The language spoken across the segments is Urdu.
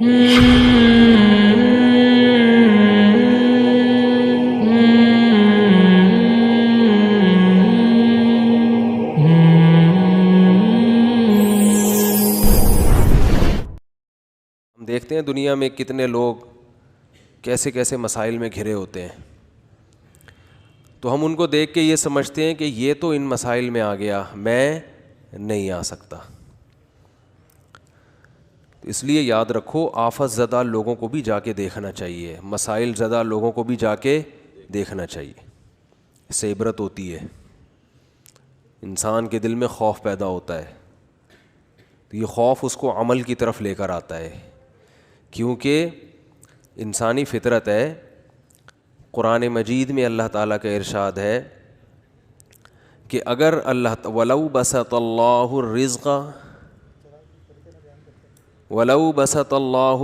دیکھتے ہیں دنیا میں کتنے لوگ کیسے کیسے مسائل میں گھرے ہوتے ہیں، تو ہم ان کو دیکھ کے یہ سمجھتے ہیں کہ یہ تو ان مسائل میں آ گیا، میں نہیں آ سکتا۔ اس لیے یاد رکھو، آفت زدہ لوگوں کو بھی جا کے دیکھنا چاہیے، مسائل زدہ لوگوں کو بھی جا کے دیکھنا چاہیے، اس سے عبرت ہوتی ہے، انسان کے دل میں خوف پیدا ہوتا ہے، تو یہ خوف اس کو عمل کی طرف لے کر آتا ہے، کیونکہ انسانی فطرت ہے۔ قرآن مجید میں اللہ تعالیٰ کا ارشاد ہے کہ اگر اللہ وَلَوْ بَسَطَ اللَّهُ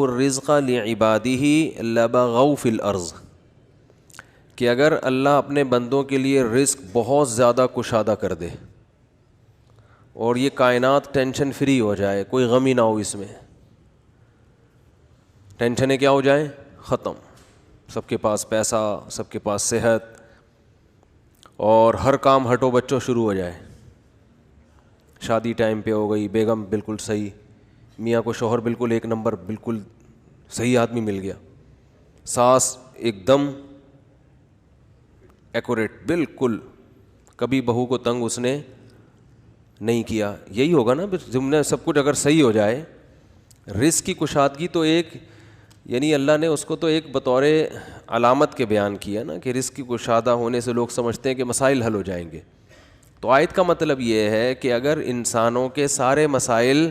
الرِّزْقَ لِعِبَادِهِ لَبَغَوْا فِي الْأَرْضِ، کہ اگر اللہ اپنے بندوں کے لیے رزق بہت زیادہ کشادہ کر دے اور یہ کائنات ٹینشن فری ہو جائے، کوئی غم ہی نہ ہو، اس میں ٹینشنیں کیا ہو جائیں، ختم، سب کے پاس پیسہ، سب کے پاس صحت، اور ہر کام ہٹو بچوں شروع ہو جائے، شادی ٹائم پہ ہو گئی، بیگم بالکل صحیح، میاں کو شوہر بالکل ایک نمبر، بالکل صحیح آدمی مل گیا، ساس ایک دم ایکوریٹ، بالکل کبھی بہو کو تنگ اس نے نہیں کیا، یہی ہوگا نا ضمن سب کچھ اگر صحیح ہو جائے۔ رزق کی کشادگی تو ایک، یعنی اللہ نے اس کو تو ایک بطور علامت کے بیان کیا نا، کہ رزق کی کشادہ ہونے سے لوگ سمجھتے ہیں کہ مسائل حل ہو جائیں گے، تو آیت کا مطلب یہ ہے کہ اگر انسانوں کے سارے مسائل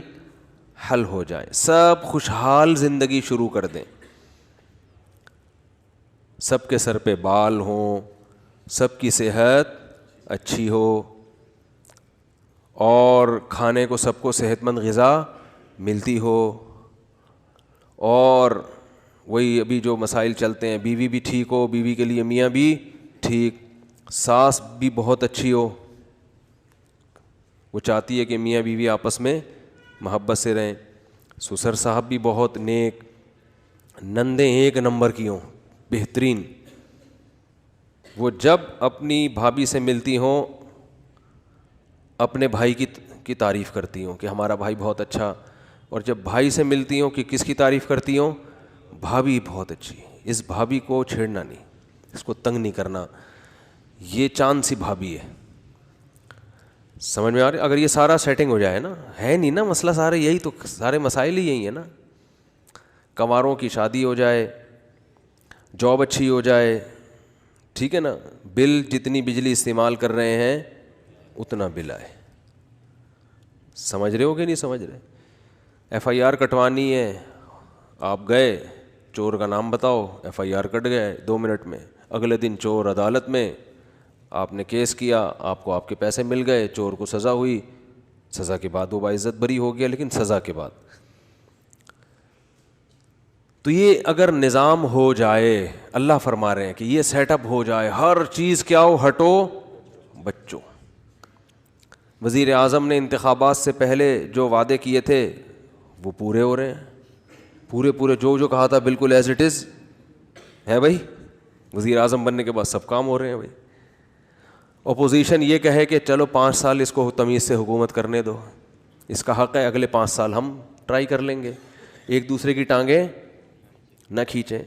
حل ہو جائیں، سب خوشحال زندگی شروع کر دیں، سب کے سر پہ بال ہوں، سب کی صحت اچھی ہو، اور کھانے کو سب کو صحت مند غذا ملتی ہو، اور وہی ابھی جو مسائل چلتے ہیں، بیوی بھی ٹھیک ہو، بیوی کے لیے میاں بھی ٹھیک، ساس بھی بہت اچھی ہو، وہ چاہتی ہے کہ میاں بیوی آپس میں محبت سے رہیں، سسر صاحب بھی بہت نیک، نندیں ایک نمبر کی ہوں، بہترین، وہ جب اپنی بھابھی سے ملتی ہوں اپنے بھائی کی تعریف کرتی ہوں کہ ہمارا بھائی بہت اچھا، اور جب بھائی سے ملتی ہوں کہ کس کی تعریف کرتی ہوں، بھابھی بہت اچھی، اس بھابھی کو چھیڑنا نہیں، اس کو تنگ نہیں کرنا، یہ چاند سی بھابھی ہے، سمجھ میں آ رہی؟ اگر یہ سارا سیٹنگ ہو جائے نا، ہے نہیں نا مسئلہ، سارے یہی تو سارے مسائل ہی یہی ہیں نا، کنواروں کی شادی ہو جائے، جاب اچھی ہو جائے، ٹھیک ہے نا، بل جتنی بجلی استعمال کر رہے ہیں اتنا بل آئے، سمجھ رہے ہو کہ نہیں سمجھ رہے؟ ایف آئی آر کٹوانی ہے، آپ گئے، چور کا نام بتاؤ، ایف آئی آر کٹ گئے 2 منٹ میں، اگلے دن چور عدالت میں، آپ نے کیس کیا، آپ کو آپ کے پیسے مل گئے، چور کو سزا ہوئی، سزا کے بعد وہ باعزت بری ہو گیا، لیکن سزا کے بعد۔ تو یہ اگر نظام ہو جائے، اللہ فرما رہے ہیں کہ یہ سیٹ اپ ہو جائے، ہر چیز کیا ہو، ہٹو بچوں۔ وزیر اعظم نے انتخابات سے پہلے جو وعدے کیے تھے وہ پورے ہو رہے ہیں، پورے جو کہا تھا بالکل ایز اٹ از ہے بھائی، وزیر اعظم بننے کے بعد سب کام ہو رہے ہیں بھائی۔ اپوزیشن یہ کہے کہ چلو 5 سال اس کو تمیز سے حکومت کرنے دو، اس کا حق ہے، اگلے 5 سال ہم ٹرائی کر لیں گے، ایک دوسرے کی ٹانگیں نہ کھینچیں،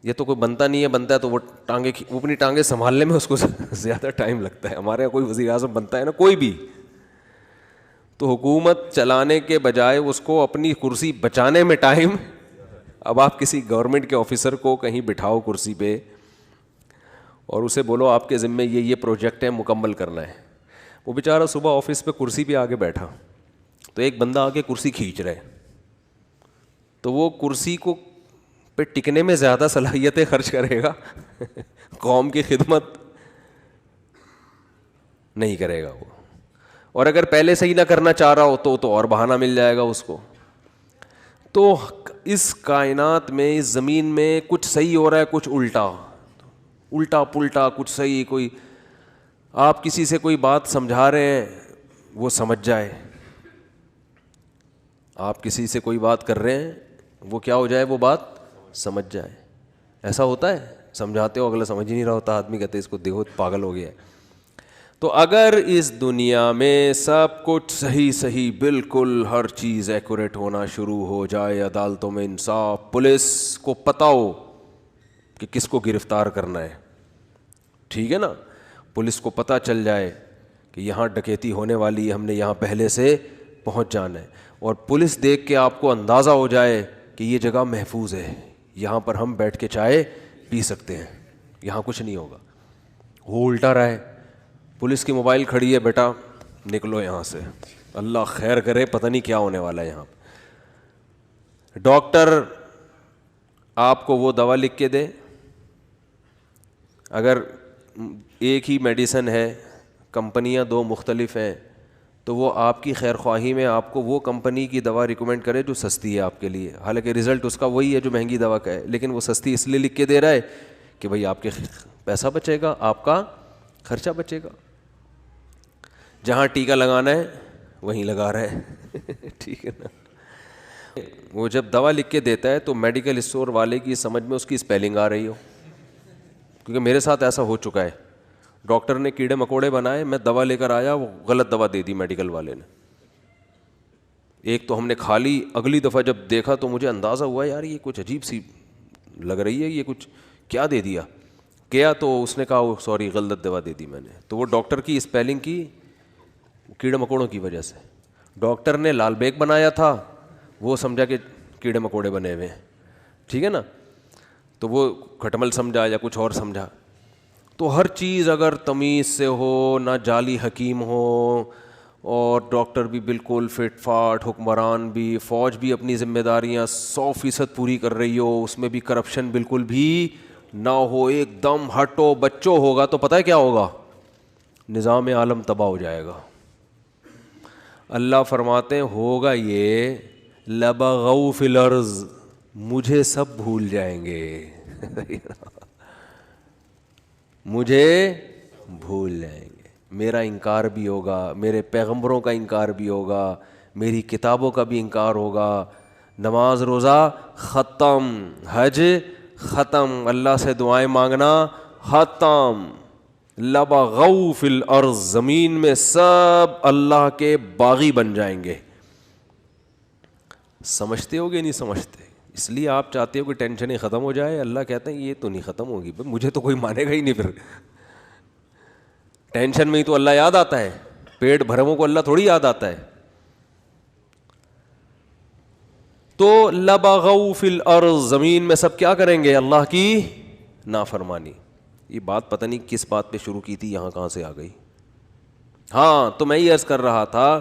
یہ تو کوئی بنتا نہیں ہے، بنتا ہے تو وہ اپنی ٹانگیں سنبھالنے میں اس کو زیادہ ٹائم لگتا ہے، ہمارے یہاں کوئی وزیر اعظم بنتا ہے نا، کوئی بھی، تو حکومت چلانے کے بجائے اس کو اپنی کرسی بچانے میں ٹائم۔ اب آپ کسی گورنمنٹ کے آفیسر کو کہیں بٹھاؤ کرسی پہ اور اسے بولو آپ کے ذمے یہ پروجیکٹ ہے مکمل کرنا ہے، وہ بیچارہ صبح آفس پہ کرسی پہ آگے بیٹھا تو ایک بندہ آگے کرسی کھینچ رہا ہے، تو وہ کرسی کو پہ ٹکنے میں زیادہ صلاحیتیں خرچ کرے گا، قوم کی خدمت نہیں کرے گا وہ، اور اگر پہلے سے ہی نہ کرنا چاہ رہا ہو تو اور بہانہ مل جائے گا اس کو۔ تو اس کائنات میں، اس زمین میں کچھ صحیح ہو رہا ہے، کچھ الٹا پلٹا، کچھ صحیح، کوئی آپ کسی سے کوئی بات سمجھا رہے ہیں وہ سمجھ جائے، آپ کسی سے کوئی بات کر رہے ہیں وہ کیا ہو جائے, وہ بات سمجھ جائے. ایسا ہوتا ہے, سمجھاتے ہو اگلا سمجھ ہی نہیں رہا ہوتا, آدمی کہتے اس کو دیکھو پاگل ہو گیا ہے. تو اگر اس دنیا میں سب کچھ صحیح بالکل ہر چیز ایکوریٹ ہونا شروع ہو جائے, عدالتوں میں انصاف, پولیس کو پتہ ہو کہ کس کو گرفتار کرنا ہے, ٹھیک ہے نا, پولیس کو پتہ چل جائے کہ یہاں ڈکیتی ہونے والی ہے, ہم نے یہاں پہلے سے پہنچ جانا ہے, اور پولیس دیکھ کے آپ کو اندازہ ہو جائے کہ یہ جگہ محفوظ ہے, یہاں پر ہم بیٹھ کے چائے پی سکتے ہیں, یہاں کچھ نہیں ہوگا. ہو الٹا رہا ہے, پولیس کی موبائل کھڑی ہے, بیٹا نکلو یہاں سے, اللہ خیر کرے, پتہ نہیں کیا ہونے والا ہے یہاں. ڈاکٹر آپ کو وہ دوا لکھ کے دے, اگر ایک ہی میڈیسن ہے, کمپنیاں 2 مختلف ہیں, تو وہ آپ کی خیر خواہی میں آپ کو وہ کمپنی کی دوا ریکمینڈ کرے جو سستی ہے آپ کے لیے, حالانکہ رزلٹ اس کا وہی ہے جو مہنگی دوا کا ہے, لیکن وہ سستی اس لیے لکھ کے دے رہا ہے کہ بھائی آپ کے پیسہ بچے گا, آپ کا خرچہ بچے گا. جہاں ٹیکہ لگانا ہے وہیں لگا رہا ہے, ٹھیک ہے نا. وہ جب دوا لکھ کے دیتا ہے تو میڈیکل اسٹور والے کی سمجھ میں اس کی اسپیلنگ آ رہی ہو, کیونکہ میرے ساتھ ایسا ہو چکا ہے. ڈاکٹر نے کیڑے مکوڑے بنائے, میں دوا لے کر آیا, وہ غلط دوا دے دی میڈیکل والے نے. ایک تو ہم نے کھا لی, اگلی دفعہ جب دیکھا تو مجھے اندازہ ہوا یار یہ کچھ عجیب سی لگ رہی ہے, یہ کچھ کیا دے دیا کیا, تو اس نے کہا سوری غلط دوا دے دی میں نے. تو وہ ڈاکٹر کی اسپیلنگ کی کیڑے مکوڑوں کی وجہ سے. ڈاکٹر نے لال بیگ بنایا تھا, وہ سمجھا کہ کیڑے مکوڑے بنے ہوئے ہیں, ٹھیک ہے نا, تو وہ کھٹمل سمجھا یا کچھ اور سمجھا. تو ہر چیز اگر تمیز سے ہو, نہ جعلی حکیم ہو, اور ڈاکٹر بھی بالکل فٹ فاٹ, حکمران بھی, فوج بھی اپنی ذمہ داریاں 100% پوری کر رہی ہو, اس میں بھی کرپشن بالکل بھی نہ ہو, ایک دم ہٹو بچو ہوگا, تو پتہ ہے کیا ہوگا, نظام عالم تباہ ہو جائے گا. اللہ فرماتے ہیں ہوگا یہ, لبغوا فی الارض, مجھے سب بھول جائیں گے, مجھے بھول جائیں گے, میرا انکار بھی ہوگا, میرے پیغمبروں کا انکار بھی ہوگا, میری کتابوں کا بھی انکار ہوگا. نماز روزہ ختم, حج ختم, اللہ سے دعائیں مانگنا ختم. لبغوا فی الارض, زمین میں سب اللہ کے باغی بن جائیں گے. سمجھتے ہو گے نہیں سمجھتے؟ اس لیے آپ چاہتے ہو کہ ٹینشنیں ختم ہو جائے, اللہ کہتے ہیں یہ تو نہیں ختم ہوگی, مجھے تو کوئی مانے گا ہی نہیں. پھر ٹینشن میں ہی تو اللہ یاد آتا ہے, پیٹ بھرموں کو اللہ تھوڑی یاد آتا ہے. تو لبغوا فی الارض, زمین میں سب کیا کریں گے, اللہ کی نافرمانی. یہ بات پتہ نہیں کس بات پہ شروع کی تھی, یہاں کہاں سے آ گئی. ہاں, تو میں یہ عرض کر رہا تھا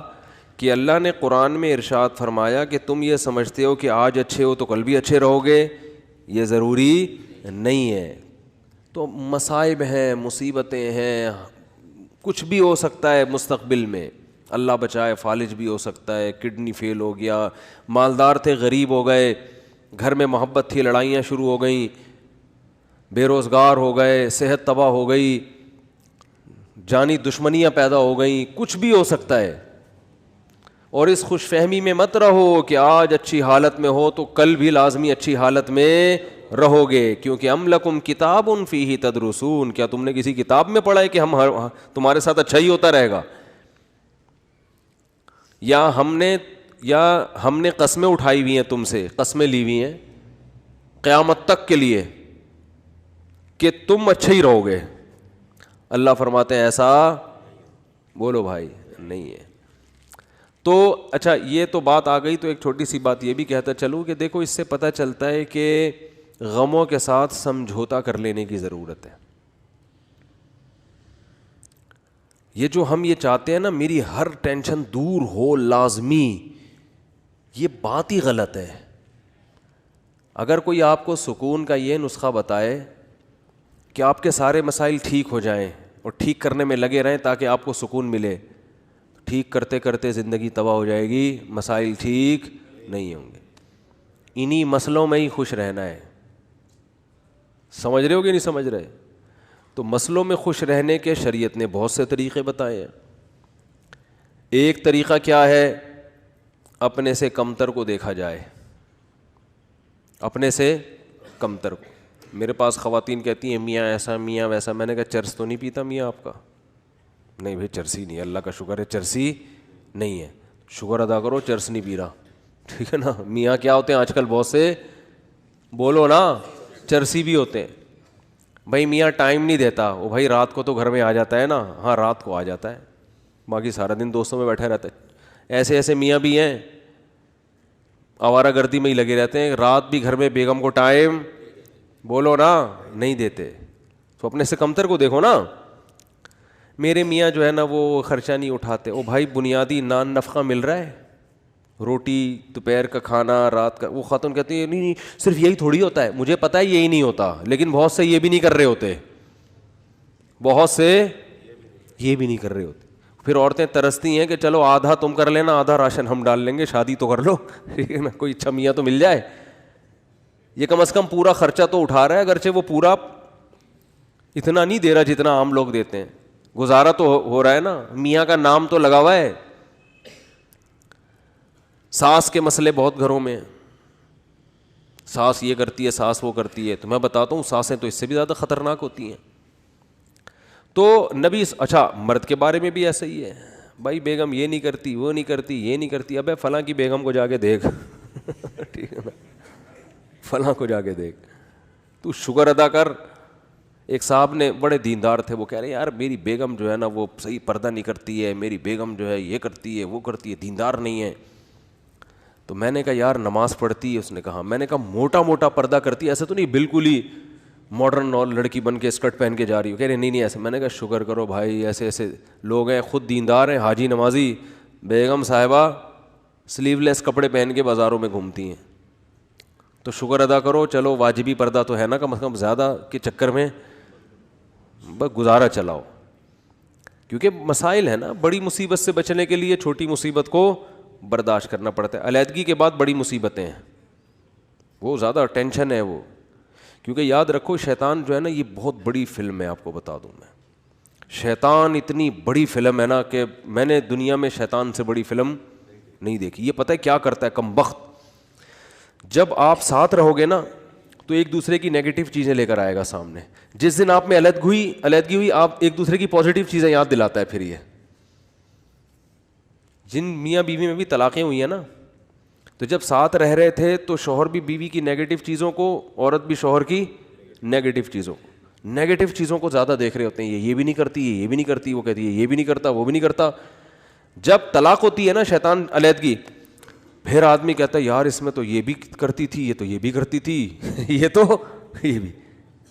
کہ اللہ نے قرآن میں ارشاد فرمایا کہ تم یہ سمجھتے ہو کہ آج اچھے ہو تو کل بھی اچھے رہو گے, یہ ضروری نہیں ہے. تو مصائب ہیں, مصیبتیں ہیں, کچھ بھی ہو سکتا ہے مستقبل میں, اللہ بچائے, فالج بھی ہو سکتا ہے, کڈنی فیل ہو گیا, مالدار تھے غریب ہو گئے, گھر میں محبت تھی لڑائیاں شروع ہو گئیں, بے روزگار ہو گئے, صحت تباہ ہو گئی, جانی دشمنیاں پیدا ہو گئیں, کچھ بھی ہو سکتا ہے. اور اس خوش فہمی میں مت رہو کہ آج اچھی حالت میں ہو تو کل بھی لازمی اچھی حالت میں رہو گے, کیونکہ ام لکم کتاب فیہ تدرسون, کیا تم نے کسی کتاب میں پڑھا ہے کہ ہم تمہارے ساتھ اچھا ہی ہوتا رہے گا, یا ہم نے قسمیں اٹھائی ہوئی ہیں تم سے, قسمیں لی ہوئی ہیں قیامت تک کے لیے کہ تم اچھے ہی رہو گے. اللہ فرماتے ہیں ایسا بولو بھائی نہیں ہے. تو اچھا یہ تو بات آ گئی, تو ایک چھوٹی سی بات یہ بھی کہتا چلوں کہ دیکھو اس سے پتہ چلتا ہے کہ غموں کے ساتھ سمجھوتا کر لینے کی ضرورت ہے. یہ جو ہم یہ چاہتے ہیں نا میری ہر ٹینشن دور ہو لازمی, یہ بات ہی غلط ہے. اگر کوئی آپ کو سکون کا یہ نسخہ بتائے کہ آپ کے سارے مسائل ٹھیک ہو جائیں اور ٹھیک کرنے میں لگے رہیں تاکہ آپ کو سکون ملے, ٹھیک کرتے کرتے زندگی تباہ ہو جائے گی, مسائل ٹھیک نہیں ہوں گے. انہی مسئلوں میں ہی خوش رہنا ہے. سمجھ رہے ہو کہ نہیں سمجھ رہے؟ تو مسئلوں میں خوش رہنے کے شریعت نے بہت سے طریقے بتائے ہیں. ایک طریقہ کیا ہے, اپنے سے کمتر کو دیکھا جائے, اپنے سے کمتر کو. میرے پاس خواتین کہتی ہیں میاں ایسا میاں ویسا. میں نے کہا چرس تو نہیں پیتا میاں آپ کا؟ نہیں بھائی چرسی نہیں ہے, اللہ کا شکر ہے چرسی نہیں ہے. شکر ادا کرو چرس نہیں پی رہا, ٹھیک ہے نا. میاں کیا ہوتے ہیں آج کل بہت سے, بولو نا, چرسی بھی ہوتے ہیں. بھائی میاں ٹائم نہیں دیتا, وہ بھائی رات کو تو گھر میں آ جاتا ہے نا, ہاں رات کو آ جاتا ہے, باقی سارا دن دوستوں میں بیٹھا رہتا ہے. ایسے ایسے میاں بھی ہیں آوارہ گردی میں ہی لگے رہتے ہیں, رات بھی گھر میں بیگم کو ٹائم, بولو نا, نہیں دیتے. تو اپنے سے کمتر کو دیکھو نا. میرے میاں جو ہے نا وہ خرچہ نہیں اٹھاتے. او بھائی بنیادی نان نفقہ مل رہا ہے, روٹی, دوپہر کا کھانا, رات کا. وہ خاتون کہتی ہے نہیں نہیں صرف یہی تھوڑی ہوتا ہے. مجھے پتہ ہے یہی نہیں ہوتا, لیکن بہت سے یہ بھی نہیں کر رہے ہوتے, بہت سے یہ بھی نہیں کر رہے ہوتے. پھر عورتیں ترستی ہیں کہ چلو آدھا تم کر لینا, آدھا راشن ہم ڈال لیں گے, شادی تو کر لو, ٹھیک ہے نا, کوئی اچھا میاں تو مل جائے. یہ کم از کم پورا خرچہ تو اٹھا رہا ہے, اگرچہ وہ پورا اتنا نہیں دے رہا جتنا عام لوگ دیتے ہیں, گزارا تو ہو رہا ہے نا. میاں کا نام تو لگا ہوا ہے. ساس کے مسئلے بہت گھروں میں, ساس یہ کرتی ہے, ساس وہ کرتی ہے. تو میں بتاتا ہوں ساسیں تو اس سے بھی زیادہ خطرناک ہوتی ہیں. تو نبی, اچھا مرد کے بارے میں بھی ایسا ہی ہے, بھائی بیگم یہ نہیں کرتی, وہ نہیں کرتی, یہ نہیں کرتی. ابے فلاں کی بیگم کو جا کے دیکھ, ٹھیک ہے نا, فلاں کو جا کے دیکھ, تو شکر ادا کر. ایک صاحب نے, بڑے دیندار تھے, وہ کہہ رہے یار میری بیگم جو ہے نا وہ صحیح پردہ نہیں کرتی ہے, میری بیگم جو ہے یہ کرتی ہے وہ کرتی ہے, دیندار نہیں ہے. تو میں نے کہا یار نماز پڑھتی ہے؟ اس نے کہا. میں نے کہا موٹا موٹا پردہ کرتی ہے, ایسا تو نہیں بالکل ہی ماڈرن اور لڑکی بن کے اسکرٹ پہن کے جا رہی ہو؟ کہہ رہے نہیں نہیں ایسے. میں نے کہا شکر کرو بھائی, ایسے ایسے لوگ ہیں خود دیندار ہیں, حاجی نمازی, بیگم صاحبہ سلیو لیس کپڑے پہن کے بازاروں میں گھومتی ہیں. تو شکر ادا کرو, چلو واجبی پردہ تو ہے نا کم از کم, زیادہ کے چکر میں بس گزارا چلاؤ. کیونکہ مسائل ہے نا, بڑی مصیبت سے بچنے کے لیے چھوٹی مصیبت کو برداشت کرنا پڑتا ہے. علیحدگی کے بعد بڑی مصیبتیں ہیں, وہ زیادہ ٹینشن ہے وہ. کیونکہ یاد رکھو شیطان جو ہے نا یہ بہت بڑی فلم ہے, آپ کو بتا دوں میں. شیطان اتنی بڑی فلم ہے نا کہ میں نے دنیا میں شیطان سے بڑی فلم نہیں دیکھی. یہ پتہ ہے کیا کرتا ہے کمبخت, جب آپ ساتھ رہو گے نا تو ایک دوسرے کی نیگیٹو چیزیں لے کر آئے گا سامنے. جس دن آپ میں علیحدگی ہوئی, آپ ایک دوسرے کی پازیٹیو چیزیں یاد دلاتا ہے. پھر یہ جن میاں بیوی میں بھی طلاقیں ہوئی ہیں نا, تو جب ساتھ رہ رہے تھے تو شوہر بھی بیوی کی نیگیٹو چیزوں کو, عورت بھی شوہر کی نیگیٹو چیزوں کو زیادہ دیکھ رہے ہوتے ہیں. یہ بھی نہیں کرتی, یہ بھی نہیں کرتی, وہ کہتی ہے یہ بھی نہیں کرتا, وہ بھی نہیں کرتا. جب طلاق ہوتی ہے نا شیطان علیحدگی, پھر آدمی کہتا ہے یار اس میں تو یہ بھی کرتی تھی, یہ تو یہ بھی کرتی تھی, یہ تو یہ بھی.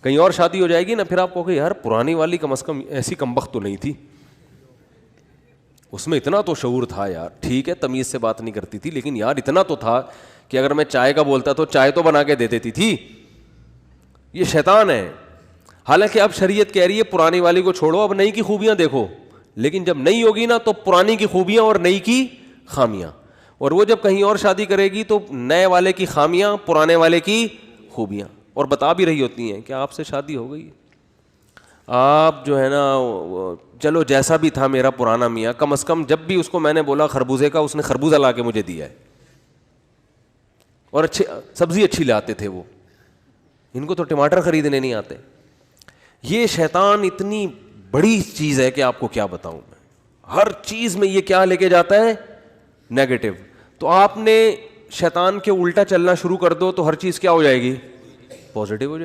کہیں اور شادی ہو جائے گی نا, پھر آپ کہو گے یار پرانی والی کم از کم ایسی کمبخت تو نہیں تھی, اس میں اتنا تو شعور تھا یار. ٹھیک ہے تمیز سے بات نہیں کرتی تھی, لیکن یار اتنا تو تھا کہ اگر میں چائے کا بولتا تو چائے تو بنا کے دے دیتی تھی. یہ شیطان ہے. حالانکہ اب شریعت کہہ رہی ہے پرانی والی کو چھوڑو, اب نئی کی خوبیاں دیکھو. لیکن جب نئی ہوگی نا تو پرانی کی خوبیاں اور نئی کی خامیاں, اور وہ جب کہیں اور شادی کرے گی تو نئے والے کی خامیاں, پرانے والے کی خوبیاں. اور بتا بھی رہی ہوتی ہیں کہ آپ سے شادی ہو گئی, آپ جو ہے نا چلو جیسا بھی تھا میرا پرانا میاں, کم از کم جب بھی اس کو میں نے بولا خربوزے کا, اس نے خربوزہ لا کے مجھے دیا ہے, اور اچھی سبزی اچھی لاتے تھے وہ. ان کو تو ٹماٹر خریدنے نہیں آتے. یہ شیطان اتنی بڑی چیز ہے کہ آپ کو کیا بتاؤں میں. ہر چیز میں یہ کیا لے کے جاتا ہے, نیگیٹو. تو آپ نے شیطان کے الٹا چلنا شروع کر دو تو ہر چیز کیا ہو جائے گی, پازیٹیو ہو جائے گی.